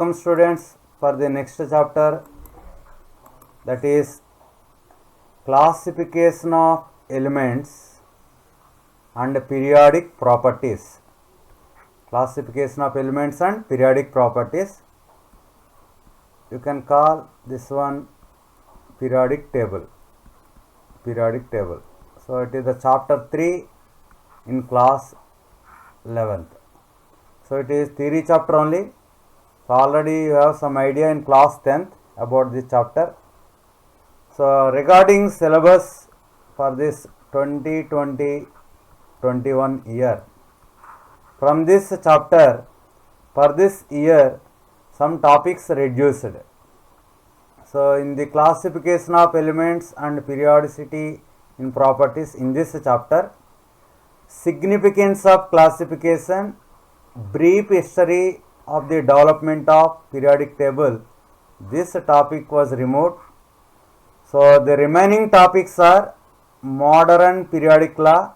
Welcome students for the next chapter, that is classification of elements and periodic properties. Classification of elements and periodic properties. You can call this one periodic table. Periodic table. So it is the chapter 3 in class 11th. So it is theory chapter only. So already you have some idea in class 10th about this chapter. So regarding syllabus for this 2020-21 year, from this chapter for this year some topics reduced. So in the classification of elements and periodicity in properties, in this chapter, significance of classification, brief history of the development of periodic table, this topic was removed. So the remaining topics are modern periodic law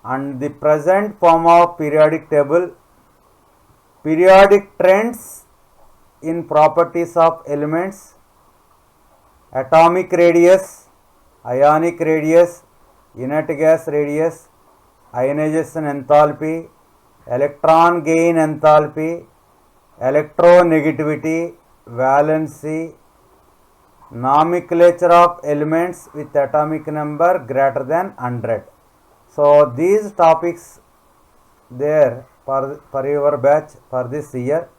and the present form of periodic table, periodic trends in properties of elements, atomic radius, ionic radius, inert gas radius, ionization enthalpy, electron gain enthalpy, electronegativity, valency, nomenclature of elements with atomic number greater than 100. So these topics there for your batch for this year.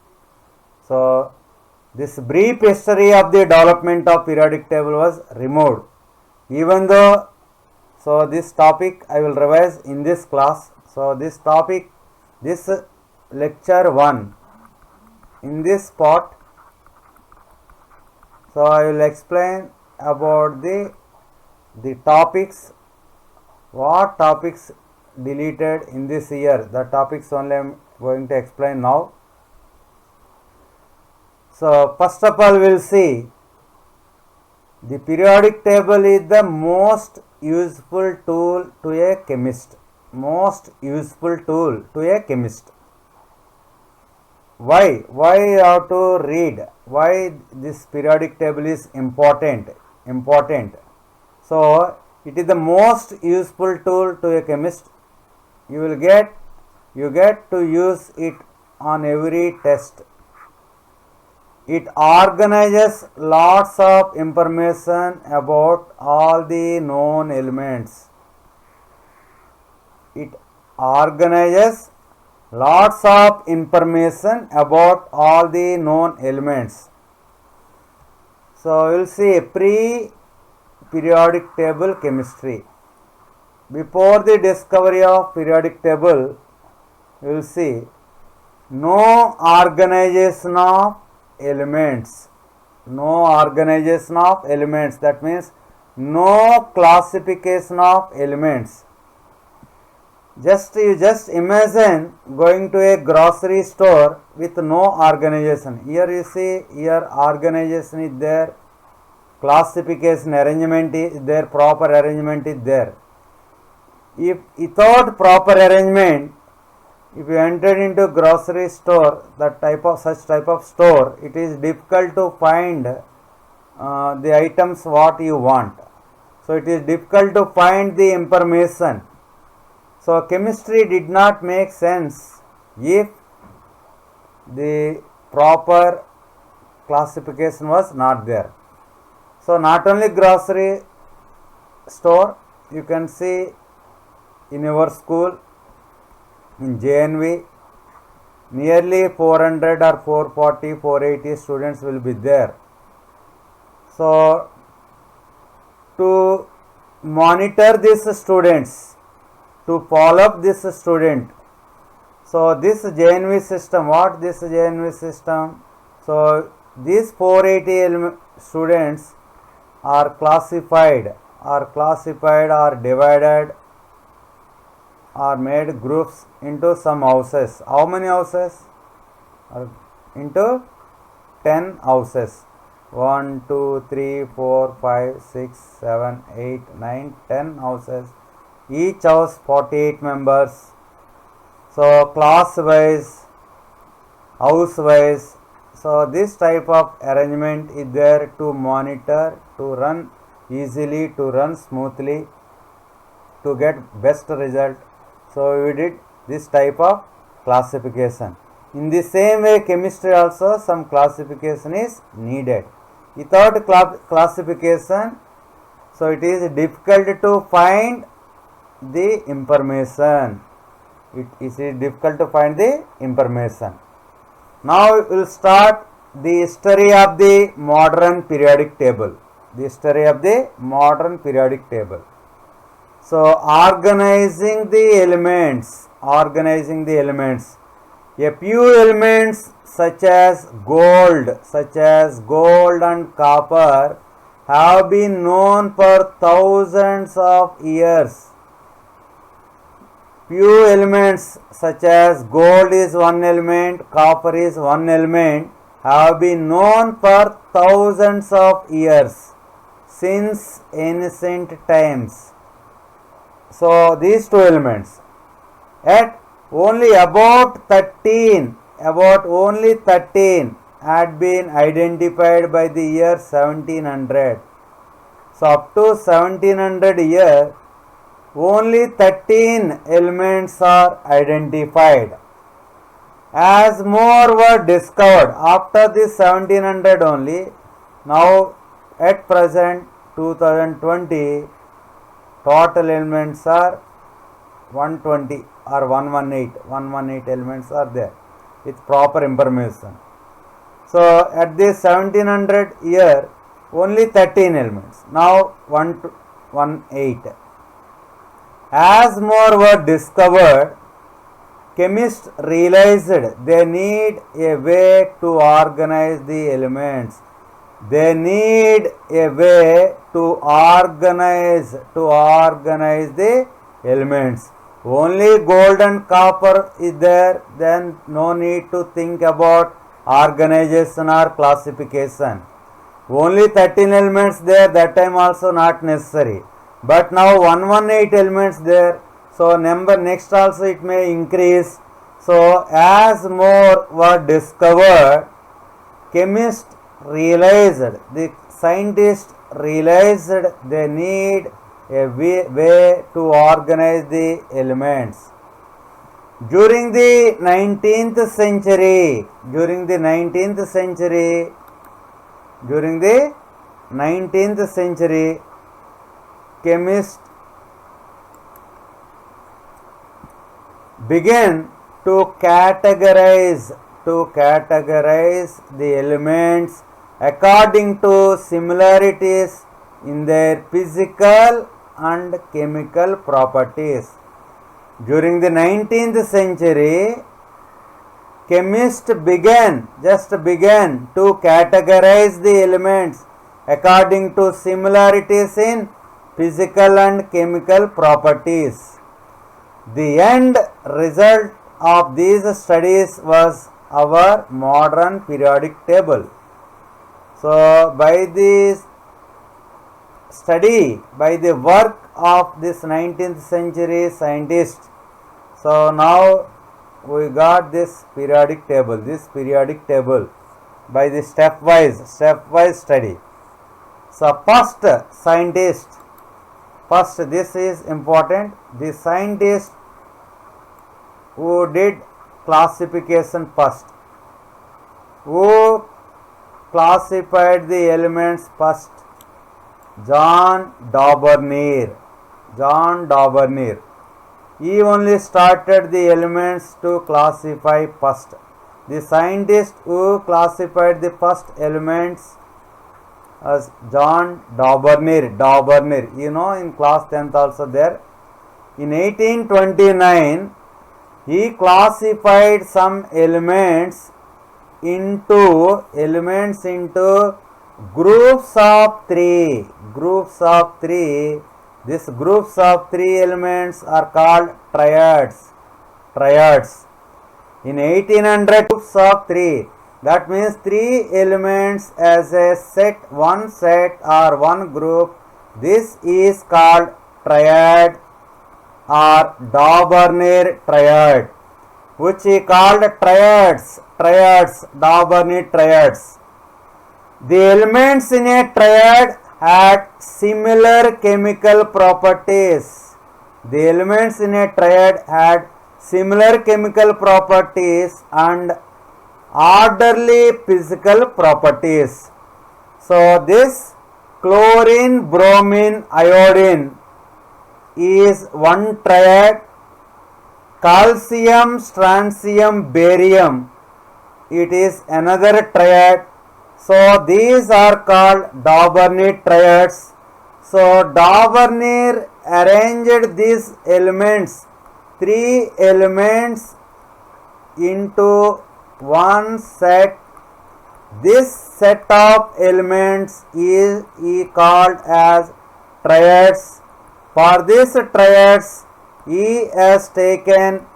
So this brief history of the development of periodic table was removed. Even though, so this topic I will revise in this class. So this topic, this lecture 1, in this part, so I will explain about the topics, what topics deleted in this year. The topics only I am going to explain now. So first of all we will see the periodic table is the most useful tool to a chemist. Most useful tool to a chemist. Why you have to read? Why this periodic table is important? So it is the most useful tool to a chemist. You get to use it on every test. It organizes lots of information about all the known elements. It organizes lots of information about all the known elements. So we will see pre-periodic table chemistry. Before the discovery of periodic table, we will see no organization of elements. No organization of elements. That means no classification of elements. You just imagine going to a grocery store with no organization. Here you see, here organization is there, classification, arrangement is there, proper arrangement is there. If without proper arrangement, if you entered into grocery store, such type of store, it is difficult to find the items what you want. So it is difficult to find the information. So chemistry did not make sense if the proper classification was not there. So not only grocery store, you can see in your school, in JNV, nearly 400 or 440, 480 students will be there. So to monitor these students, to follow up this student, so this JNV system, what this JNV system? So these 480 students are classified or divided or made groups into some houses. How many houses? Into 10 houses. 1, 2, 3, 4, 5, 6, 7, 8, 9, 10 houses. Each house 48 members. So class wise, house wise, So this type of arrangement is there to monitor, to run easily, to run smoothly, to get best result. So we did this type of classification. In the same way, chemistry also some classification is needed. Without classification, so it is difficult to find the information. It is difficult to find the information. Now we will start the history of the modern periodic table. The history of the modern periodic table. So organizing the elements. A few elements such as gold and copper have been known for thousands of years. Few elements such as gold is one element, copper is one element, have been known for thousands of years, since ancient times. So these two elements, at only about 13 had been identified by the year 1700. So up to 1700 year, only 13 elements are identified. As more were discovered after this 1700 only, now at present 2020, total elements are 120 or 118 elements are there with proper information. So at this 1700 year, only 13 elements, now 118. As more were discovered, chemists realized they need a way to organize the elements. They need a way to organize the elements. Only gold and copper is there, then no need to think about organization or classification. Only 13 elements there, that time also not necessary. But now 118 elements there, so number next also it may increase. So as more were discovered, chemists realized, the scientists realized they need a way to organize the elements. During the 19th century, chemists began to categorize the elements according to similarities in their physical and chemical properties. During the 19th century, chemists began to categorize the elements according to similarities in physical and chemical properties. The end result of these studies was our modern periodic table. So by this study, by the work of this 19th century scientists, so now we got this periodic table by the stepwise study. So first this is important, the scientist who did classification first, who classified the elements first, John Daubernier. He only started the elements to classify first. The scientist who classified the first elements as John Daubernier. You know, in class 10th also there. In 1829, he classified some elements into groups of three. These groups of three elements are called triads. In 1800, groups of three. That means three elements as a set, one set or one group. This is called triad or Daubernier triad, which he called triads triads, Dauberny triads. The elements in a triad had similar chemical properties. The elements in a triad had similar chemical properties and orderly physical properties. So this chlorine, bromine, iodine is one triad. Calcium, strontium, barium, it is another triad. So these are called Dauberny triads. So Dauberny arranged these elements, three elements, into one set. This set of elements is called as triads. For these triads, he has taken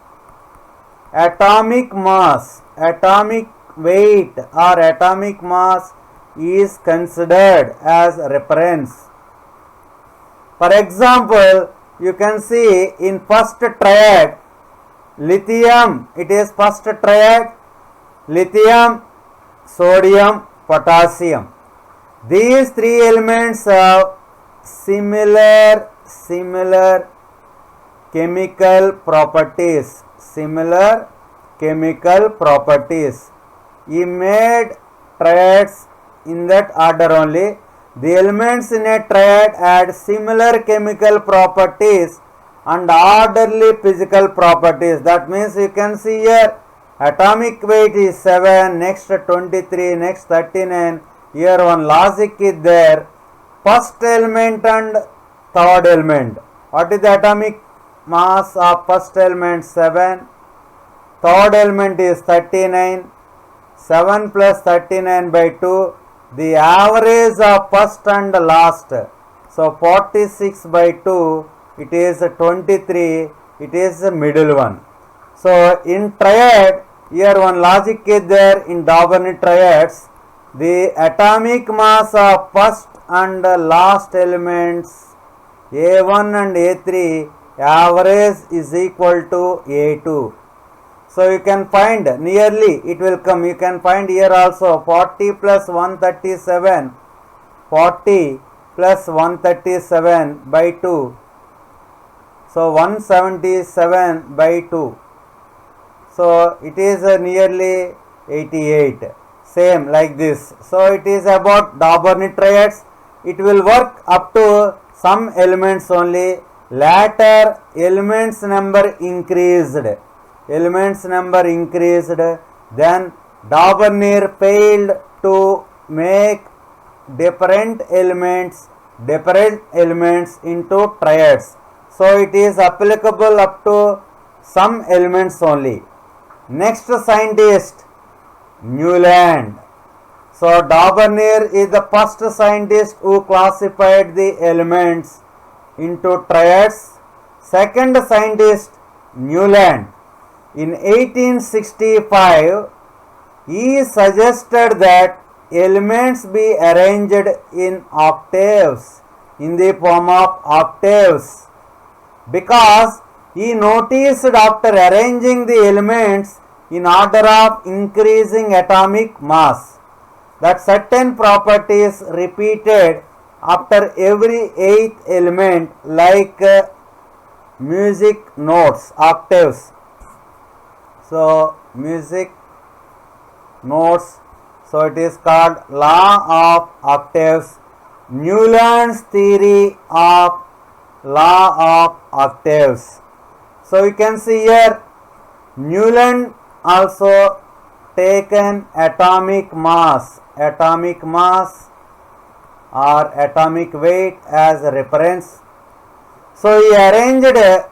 atomic mass, atomic weight or atomic mass is considered as reference. For example, you can see in first triad, lithium, it is first triad, lithium, sodium, potassium. These three elements have similar chemical properties, similar chemical properties. He made triads in that order only. The elements in a triad had similar chemical properties and orderly physical properties. That means you can see here atomic weight is 7, next 23, next 39. Here one logic is there. First element and third element. What is the atomic mass of first element? 7. Third element is 39. 7 plus 39 by 2. The average of first and last. So 46 by 2. It is 23. It is the middle one. So in triad, here one logic is there in Dauberny triads. The atomic mass of first and last elements A1 and A3 average is equal to A2. So you can find nearly it will come. You can find here also 40 plus 137. 40 plus 137 by 2. So 177 by 2. So it is nearly 88. Same like this. So it is about Dauberny triads. It will work up to some elements only. Later elements number increased. Elements number increased. Then Dauberny failed to make different elements into triads. So it is applicable up to some elements only. Next scientist, Newland. So Dauberny is the first scientist who classified the elements into triads. Second scientist, Newland. In 1865, he suggested that elements be arranged in octaves, in the form of octaves, because he noticed after arranging the elements in order of increasing atomic mass that certain properties repeated after every eighth element, like music notes, octaves. So music notes, so it is called law of octaves. Newland's theory of law of octaves. So you can see here Newland also taken atomic mass or atomic weight as a reference. So he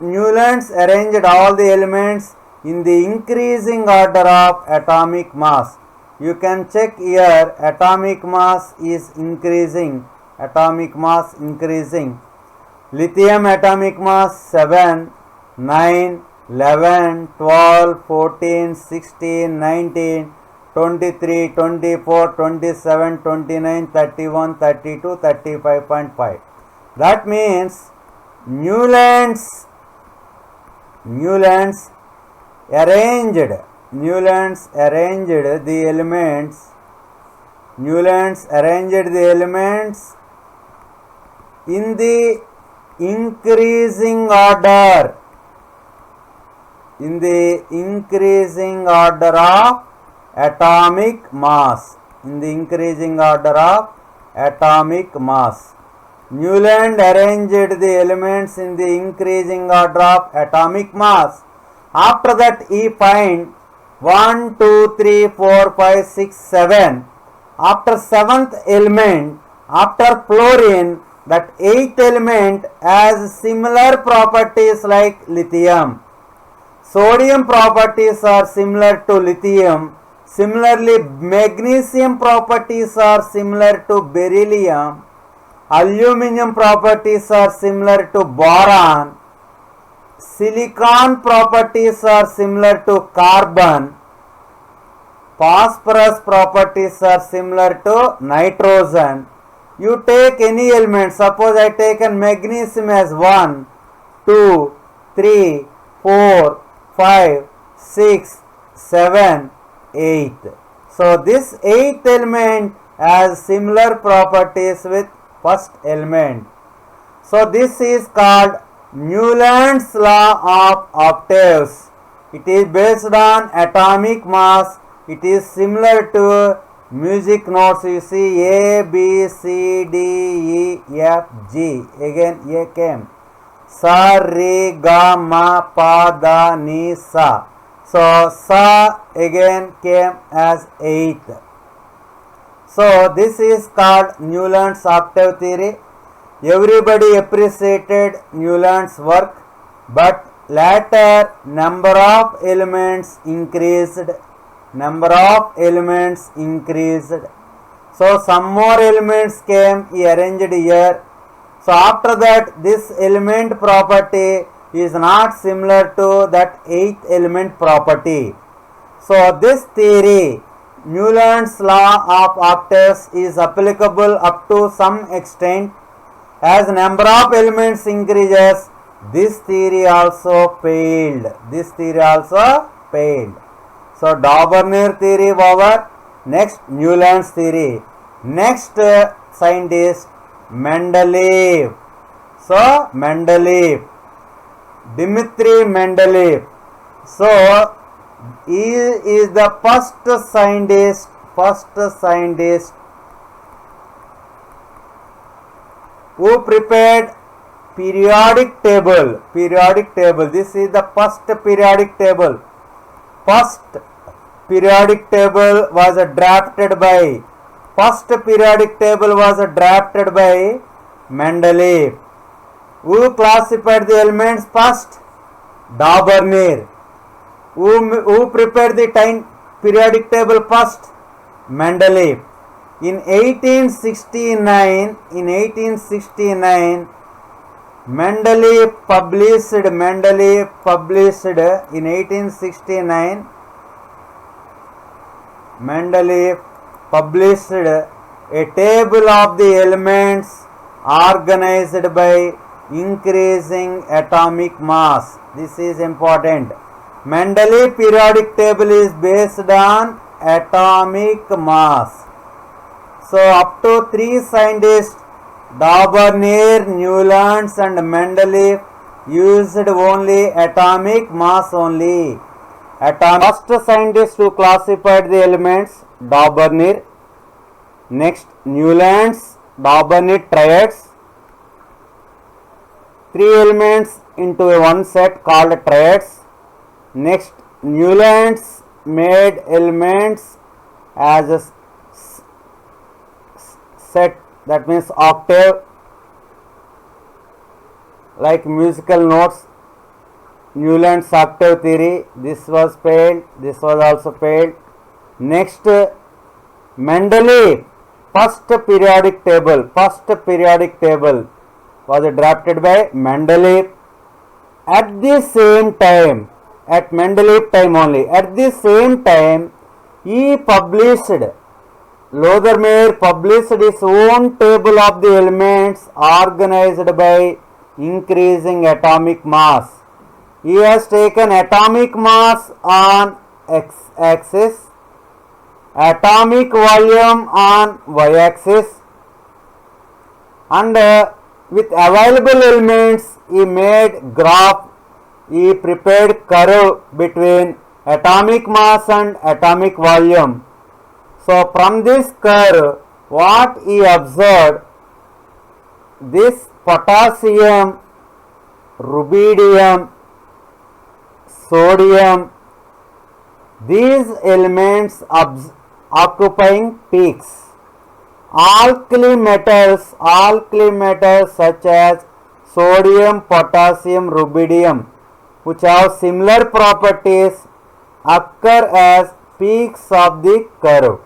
Newland's arranged all the elements in the increasing order of atomic mass. You can check here, atomic mass is increasing, Lithium atomic mass 7, 9, 11, 12, 14, 16, 19, 23, 24, 27, 29, 31, 32, 35.5. That means Newland's arranged Newlands arranged the elements. Newlands arranged the elements in the increasing order. In the increasing order of atomic mass. In the increasing order of atomic mass. Newland arranged the elements in the increasing order of atomic mass. After that he find 1, 2, 3, 4, 5, 6, 7. After seventh element, after fluorine, that eighth element has similar properties like lithium. Sodium properties are similar to lithium. Similarly, magnesium properties are similar to beryllium. Aluminum properties are similar to boron. Silicon properties are similar to carbon. Phosphorus properties are similar to nitrogen. You take any element, suppose I take magnesium as 1, 2, 3, 4, 5, 6, 7, 8. So this eighth element has similar properties with first element. So this is called Newland's law of octaves. It is based on atomic mass. It is similar to music notes. You see A, B, C, D, E, F, G. Again A came. Sa, Re, Ga, Ma, Pa, Da, Ni, Sa. So Sa again came as eighth. So this is called Newland's octave theory. Everybody appreciated Newland's work, but later number of elements increased. Number of elements increased. So some more elements came, he arranged here. So after that this element property is not similar to that eighth element property. So this theory, Newland's law of octaves, is applicable up to some extent. As number of elements increases, this theory also failed. This theory also failed. So Dauberner theory over. Next Newland's theory. Next scientist Mendeleev. So Mendeleev, Dmitri Mendeleev. So he is the first scientist who prepared periodic table. This is the first periodic table. First periodic table was drafted by Mendeleev. Who classified the elements first? Dauberner. Who prepared the periodic table first? Mendeleev. In 1869, Mendeleev published in 1869. Mendeleev published a table of the elements organized by increasing atomic mass. This is important. Mendeleev periodic table is based on atomic mass. So up to three scientists, Dauberner, Newlands and Mendeleev, used only atomic mass only. First scientist who classified the elements, Dauberner. Next Newlands, Dauberner triads. Three elements into one set called triads. Next Newlands made elements as a set, that means octave, like musical notes. Newland's octave theory, this was failed, this was also failed. Next Mendeleev, first periodic table was drafted by Mendeleev. At the same time, at Mendeleev time only, at the same time he published, Dauberner published his own table of the elements organized by increasing atomic mass. He has taken atomic mass on x-axis, atomic volume on y-axis, and with available elements he made graph, he prepared curve between atomic mass and atomic volume. So from this curve what he observed, this potassium, rubidium, sodium, these elements occupying peaks. Alkali metals such as sodium, potassium, rubidium, which have similar properties, occur as peaks of the curve.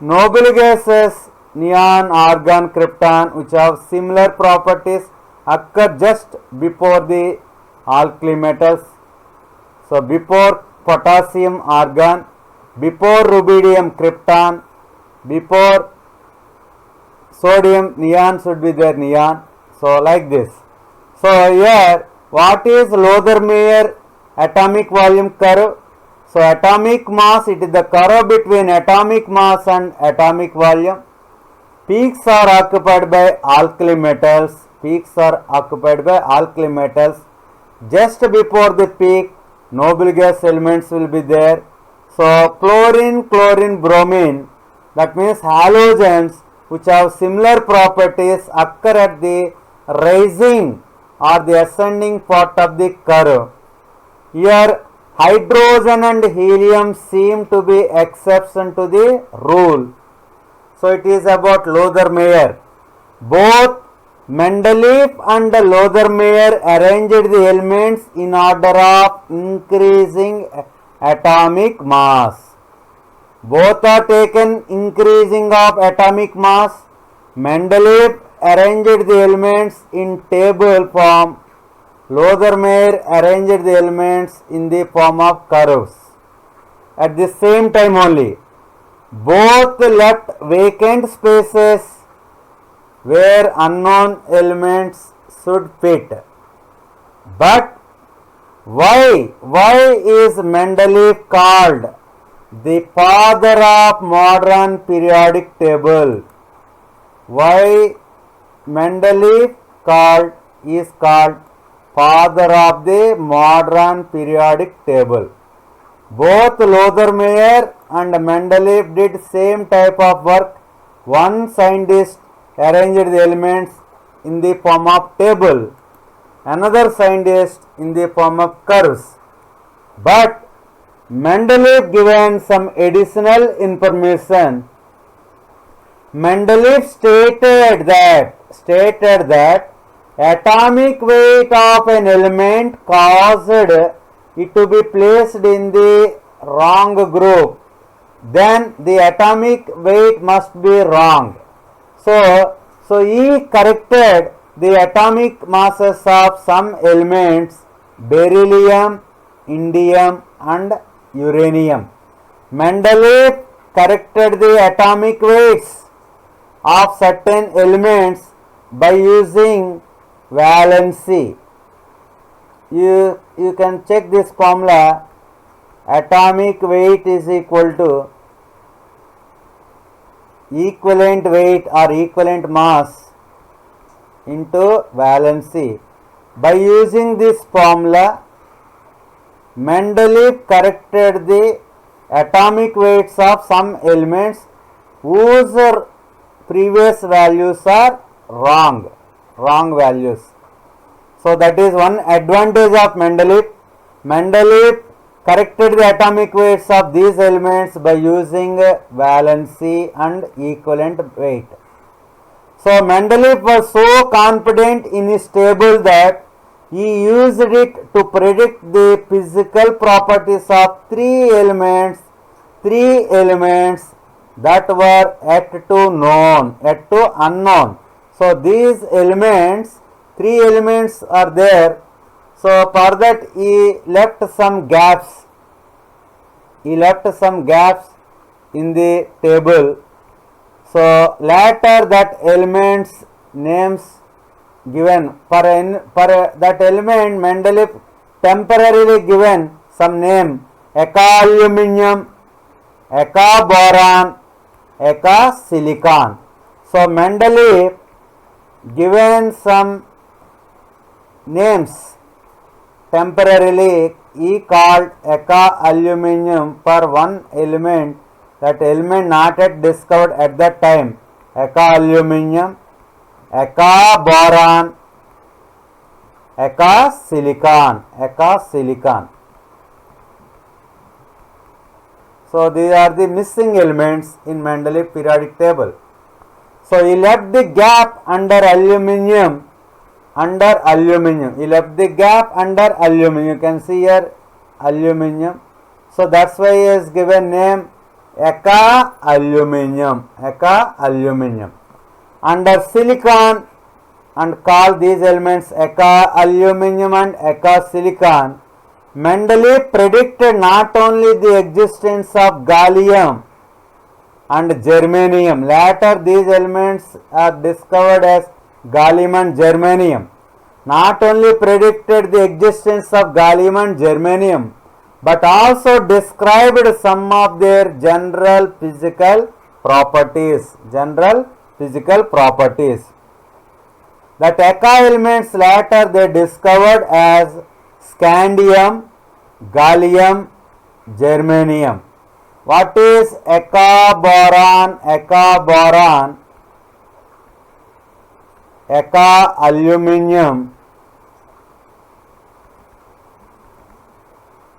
Noble gases, neon, argon, krypton, which have similar properties, occur just before the alkali metals. So before potassium, argon, before rubidium, krypton, before sodium, neon should be there, neon. So like this. So here what is Lothar-Meyer atomic volume curve? So atomic mass, it is the curve between atomic mass and atomic volume. Peaks are occupied by alkali metals. Just before the peak, noble gas elements will be there. So chlorine, bromine, that means halogens which have similar properties, occur at the rising or the ascending part of the curve. Here hydrogen and helium seem to be exception to the rule. So it is about Lothar-Meyer. Both Mendeleev and Lothar-Meyer arranged the elements in order of increasing atomic mass. Both are taken increasing of atomic mass. Mendeleev arranged the elements in table form. Lothar-Meyer arranged the elements in the form of curves. At the same time only, both left vacant spaces where unknown elements should fit. But why is Mendeleev called the father of modern periodic table? Why Mendeleev is called father of the modern periodic table? Both Lothar-Meyer and Mendeleev did same type of work. One scientist arranged the elements in the form of table, another scientist in the form of curves. But Mendeleev given some additional information. Mendeleev stated that atomic weight of an element caused it to be placed in the wrong group, then the atomic weight must be wrong. So he corrected the atomic masses of some elements, beryllium, indium and uranium. Mendeleev corrected the atomic weights of certain elements by using valency. You can check this formula. Atomic weight is equal to equivalent weight or equivalent mass into valency. By using this formula, Mendeleev corrected the atomic weights of some elements whose previous values are wrong values. So that is one advantage of Mendeleev. Mendeleev corrected the atomic weights of these elements by using valency and equivalent weight. So Mendeleev was so confident in his table that he used it to predict the physical properties of three elements that were yet to unknown. So these elements, three elements are there. So for that he left some gaps. In the table. So later that elements names given for that element, Mendeleev temporarily given some name, Eka aluminum, Eka boron, Eka silicon. So Mendeleev given some names temporarily, he called Eka aluminum for one element, that element not yet discovered at that time, Eka aluminum, Eka boron, Eka silicon, Eka silicon. So these are the missing elements in Mendeleev periodic table. So he left the gap under aluminum, he left the gap under aluminum. You can see here aluminum. So that's why he has given name Eka aluminum, Eka aluminum. Under silicon, and call these elements Eka aluminum and Eka silicon. Mendeleev predicted not only the existence of gallium and germanium. Later these elements are discovered as gallium and germanium. Not only predicted the existence of gallium and germanium, but also described some of their general physical properties. That Eka elements later they discovered as scandium, gallium, germanium. What is Eka boron? Eka boron, Eka aluminum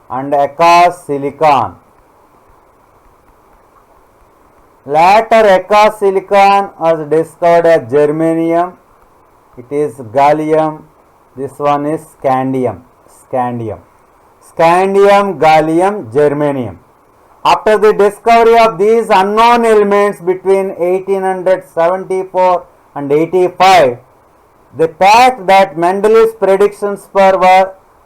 and Eka silicon. Later Eka silicon was discovered as germanium. It is gallium. This one is scandium. Scandium, gallium, germanium. After the discovery of these unknown elements between 1874 and 85, the fact that Mendeleev's predictions for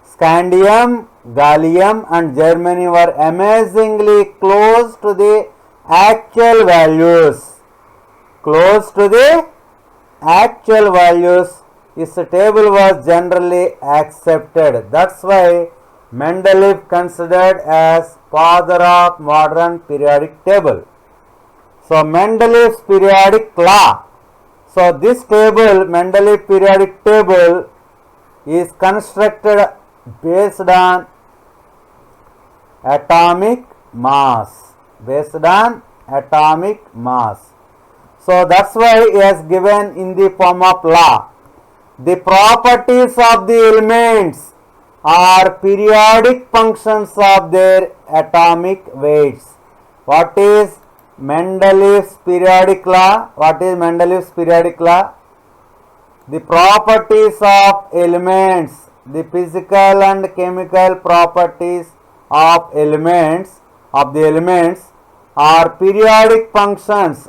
scandium, gallium and germanium were amazingly close to the actual values. His table was generally accepted. That's why Mendeleev considered as father of modern periodic table. So Mendeleev's periodic law. So this table, Mendeleev periodic table, is constructed based on atomic mass. So that's why he has given in the form of law. The properties of the elements are periodic functions of their atomic weights. What is Mendeleev's periodic law? The properties of elements, the physical and chemical properties of the elements are periodic functions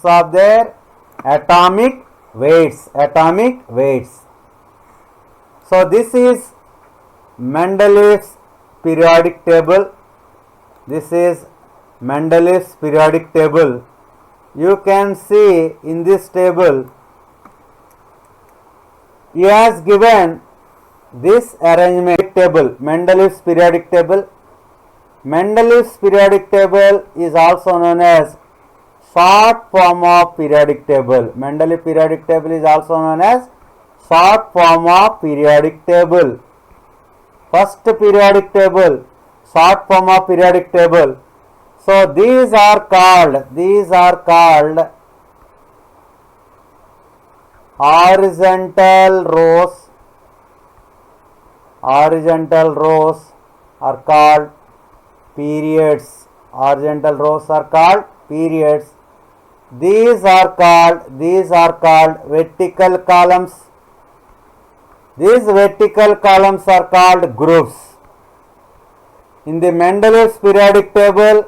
of their atomic weights. So this is Mendeleev's periodic table. You can see in this table he has given this arrangement table, Mendeleev's periodic table. Mendeleev's periodic table is also known as short form of periodic table. Mendeleev periodic table is also known as short form of periodic table. First periodic table, short form of periodic table. So these are called horizontal rows are called periods. These are called vertical columns. These vertical columns are called groups. In the Mendeleev's periodic table,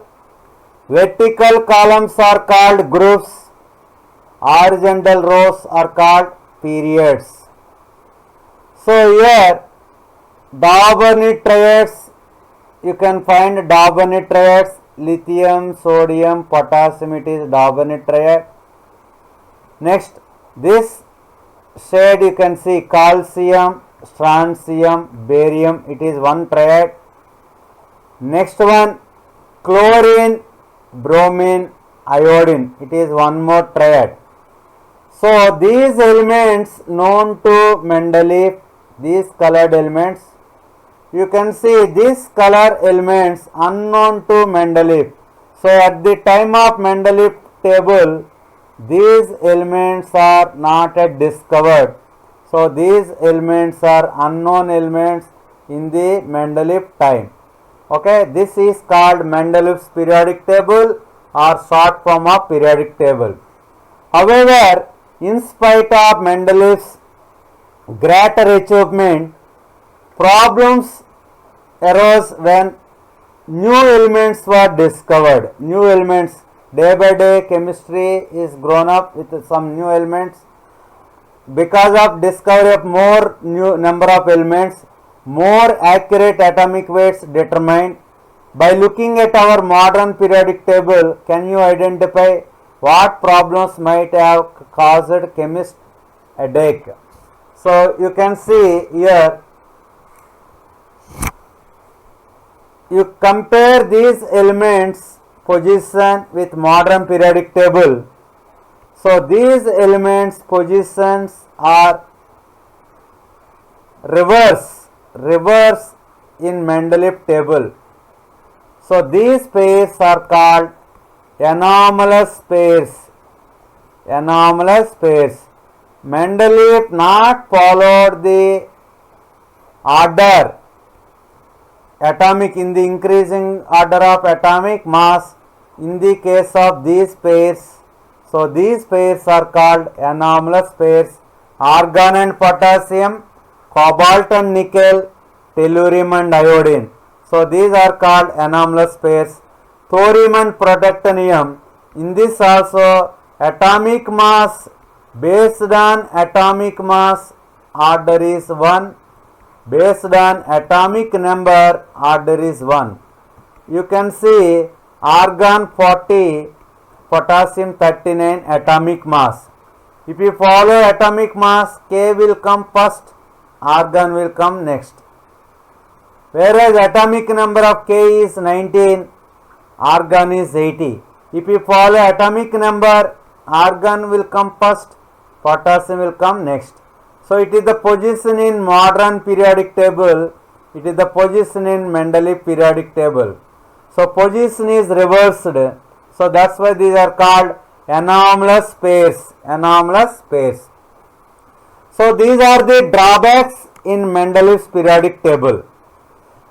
vertical columns are called groups, horizontal rows are called periods. So here Daubeney triads, you can find Daubeney triads, lithium, sodium, potassium, it is Daubeney triad. Next, this shade you can see calcium, strontium, barium, it is one triad. Next one, chlorine, bromine, iodine, it is one more triad. So these elements known to Mendeleev, these colored elements, you can see these color elements unknown to Mendeleev. So at the time of Mendeleev table, these elements are not yet discovered. So these elements are unknown elements in the Mendeleev time. Okay, this is called Mendeleev's periodic table or short form of periodic table. However, in spite of Mendeleev's greater achievement, problems arose when new elements were discovered. New elements, day by day chemistry is grown up with some new elements. Because of discovery of more new number of elements, more accurate atomic weights determined. By looking at our modern periodic table, can you identify what problems might have caused chemists a headache? So you can see here, you compare these elements position with modern periodic table. So these elements positions are reverse in Mendeleev table. So these pairs are called anomalous pairs. Anomalous pairs. Mendeleev not followed the order atomic in the increasing order of atomic mass in the case of these pairs. So these pairs are called anomalous pairs. Argon and potassium, cobalt and nickel, tellurium and iodine. So these are called anomalous pairs. Thorium and protactinium. In this also atomic mass based on atomic mass order is 1. Based on atomic number order is 1. You can see argon 40, potassium 39 atomic mass. If you follow atomic mass, K will come first, argon will come next. Whereas atomic number of K is 19, argon is 80. If you follow atomic number, argon will come first, potassium will come next. So it is the position in modern periodic table, it is the position in Mendeleev periodic table. So position is reversed. So that's why these are called anomalous pairs. Anomalous pairs. So these are the drawbacks in Mendeleev's periodic table.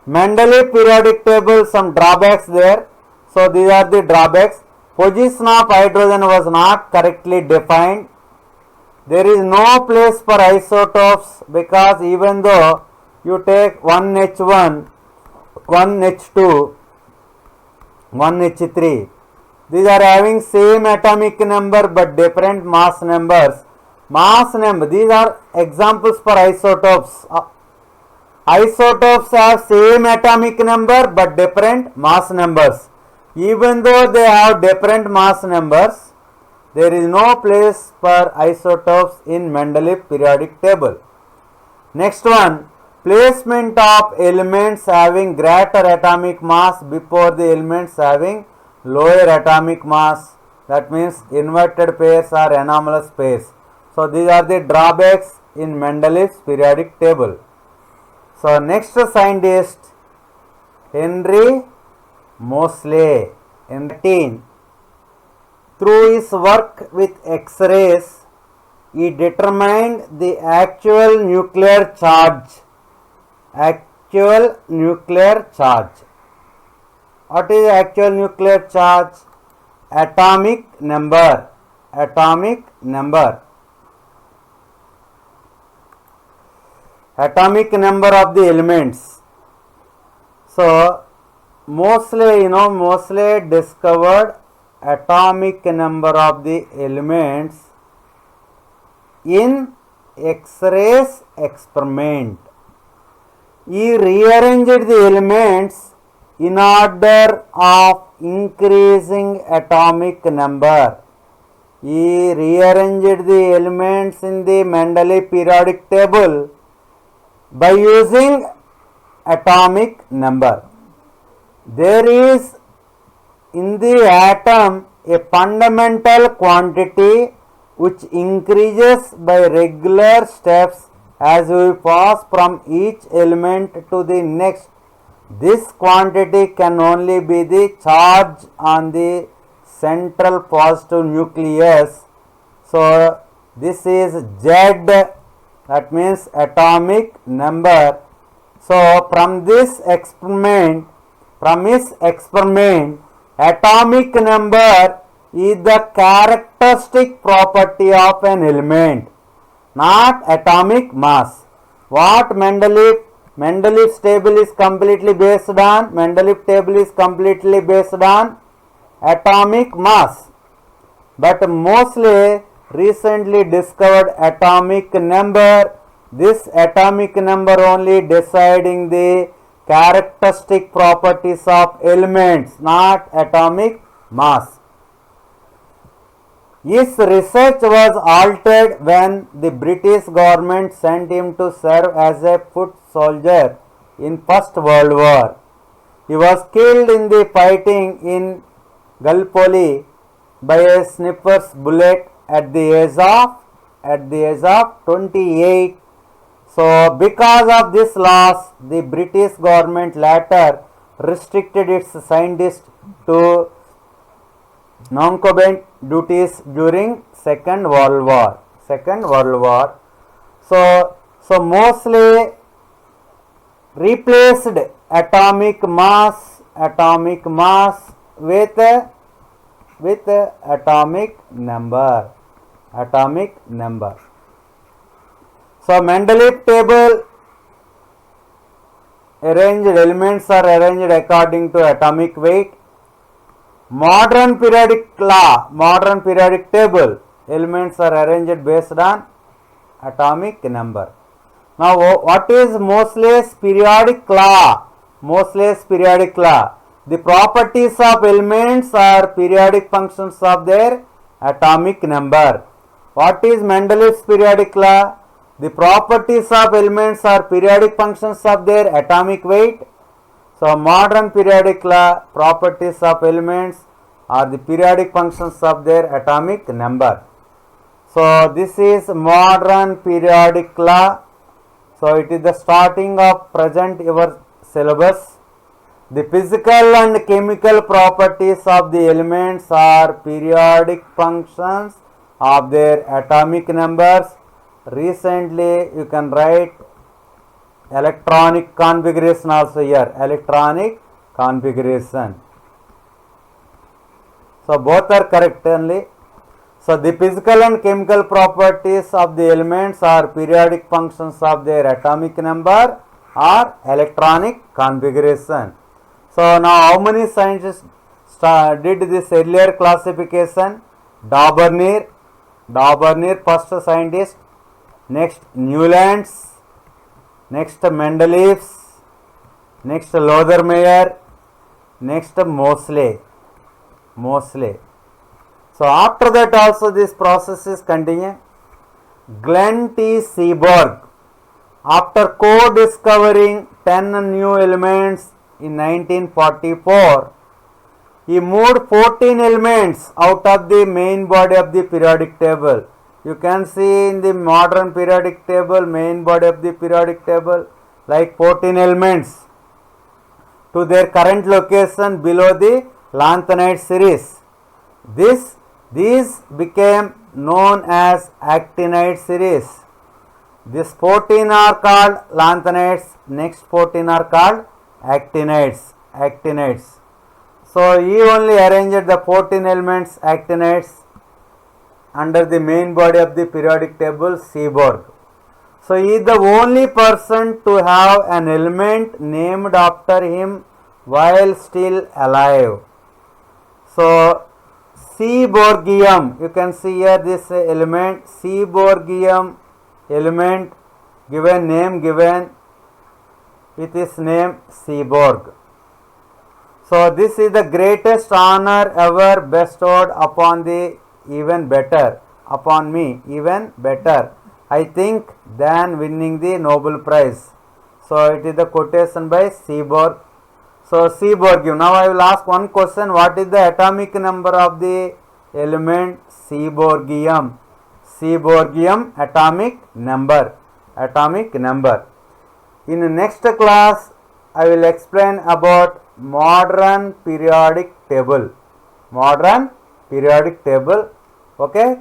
Mendeleev periodic table, some drawbacks there. So these are the drawbacks. Position of hydrogen was not correctly defined. There is no place for isotopes because even though you take 1H1, 1H2, 1H3, these are having same atomic number but different mass numbers. Mass number, these are examples for isotopes. Isotopes have same atomic number but different mass numbers. Even though they have different mass numbers, there is no place for isotopes in Mendeleev periodic table. Next one, placement of elements having greater atomic mass before the elements having lower atomic mass. That means inverted pairs or anomalous pairs. So these are the drawbacks in Mendeleev's periodic table. So next scientist, Henry Moseley, M18. Through his work with X-rays, he determined the actual nuclear charge. Actual nuclear charge. What is actual nuclear charge? Atomic number. Atomic number. Atomic number of the elements. So Moseley, Moseley discovered atomic number of the elements in X-rays experiment. He rearranged the elements in order of increasing atomic number. He rearranged the elements in the Mendeleev periodic table by using atomic number. There is in the atom a fundamental quantity which increases by regular steps as we pass from each element to the next. This quantity can only be the charge on the central positive nucleus. So this is Z, that means atomic number. So from his experiment, atomic number is the characteristic property of an element, not atomic mass. What Mendeleev's table is completely based on? Mendeleev table is completely based on atomic mass, but mostly recently discovered atomic number. This atomic number only deciding the characteristic properties of elements, not atomic mass. His research was altered when the British government sent him to serve as a foot soldier in First World War. He was killed in the fighting in Gallipoli by a sniper's bullet at the age of 28. So because of this loss, the British government later restricted its scientists to non-combat duties during Second World War. So mostly replaced atomic mass with atomic number. So Mendeleev table elements are arranged according to atomic weight. Modern periodic table elements are arranged based on atomic number. Now what is Moseley's periodic law? The properties of elements are periodic functions of their atomic number. What is Mendeleev's periodic law? The properties of elements are periodic functions of their atomic weight. So modern periodic law, properties of elements are the periodic functions of their atomic number. So this is modern periodic law. So it is the starting of present your syllabus. The physical and chemical properties of the elements are periodic functions of their atomic numbers. Recently you can write electronic configuration also here, electronic configuration. So both are correct only. So the physical and chemical properties of the elements are periodic functions of their atomic number or electronic configuration. So now how many scientists did this earlier classification? Daubernier first scientist, next Newlands, next Mendeleev, next Lothermeyer, next Moseley. So after that also this process is continuing. Glenn T. Seaborg, after co-discovering 10 new elements in 1944, he moved 14 elements out of the main body of the periodic table. You can see in the modern periodic table, main body of the periodic table, like 14 elements to their current location below the lanthanide series. These became known as actinide series. These 14 are called lanthanides, next 14 are called actinides. So he only arranged the 14 elements actinides under the main body of the periodic table, Seaborg. So he is the only person to have an element named after him while still alive. So Seaborgium, you can see here this element, Seaborgium element, given with his name Seaborg. So this is the greatest honor ever bestowed upon me, even better, I think, than winning the Nobel Prize. So it is the quotation by Seaborg. So Seaborgium. Now I will ask one question. What is the atomic number of the element Seaborgium? Seaborgium atomic number. Atomic number. In the next class, I will explain about modern periodic table. Modern periodic table. Okay.